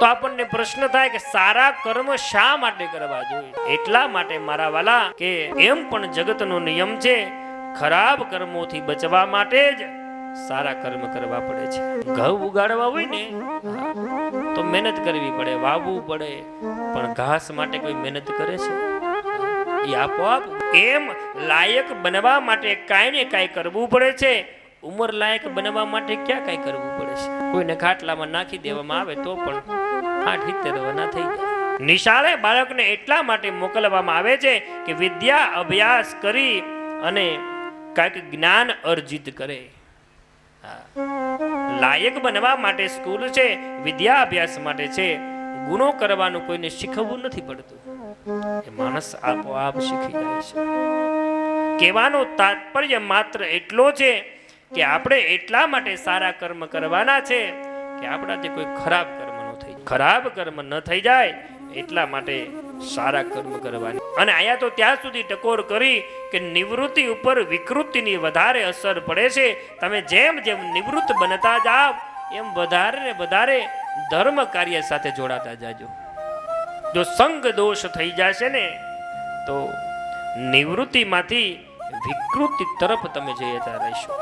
તો આપણને પ્રશ્ન થાય કે સારા કર્મ શા માટે કરવા જોઈએ? એટલા માટે મારા વાલા કે એમ પણ જગતનો નિયમ છે, ખરાબ કર્મોથી બચવા માટે જ સારા કર્મ કરવા પડે છે. ઘઉં ઉગાડવા હોય ને તો મહેનત કરવી પડે, વાવવું પડે, પણ ઘાસ માટે કોઈ મહેનત કરે છે? એ આપોઆપ. એમ લાયક બનવા માટે કાંઈ ને કાંઈ કરવું પડે છે. ઉંમર લાયક બનવા માટે ક્યાં કાંઈ કરવું પડે છે? કોઈને ખાટલામાં નાખી દેવામાં આવે તો પણ 60-70 થઈ જાય. નિશાળે બાળકને એટલા માટે મોકલવામાં આવે છે કે વિદ્યા અભ્યાસ કરી અને કાંઈક જ્ઞાન અર્જિત કરે. લાયક બનવા માટે સ્કૂલ છે, વિદ્યા અભ્યાસ માટે છે. ગુનો કરવાનું કોઈને શીખવવું નથી પડતું, એ માણસ આપોઆપ શીખી જાય છે. કહેવાનો તાત્પર્ય માત્ર એટલો છે કે આપણે એટલા માટે સારા કર્મ કરવાના છે કે આપણાથી કોઈ ખરાબ કર્મ ન થઈ જાય. ખરાબ કર્મ ન થઈ જાય એટલા માટે સારા કર્મ કરવાની. અને આયા તો ત્યાં સુધી ટકોર કરી કે નિવૃત્તિ ઉપર વિકૃતિની વધારે અસર પડે છે. તમે જેમ જેમ નિવૃત્ત બનતા જાવ એમ વધારે ને વધારે ધર્મ કાર્ય સાથે જોડાતા જાજો. જો સંગ દોષ થઈ જશે ને તો નિવૃત્તિમાંથી વિકૃતિ તરફ તમે જતા રહેશો.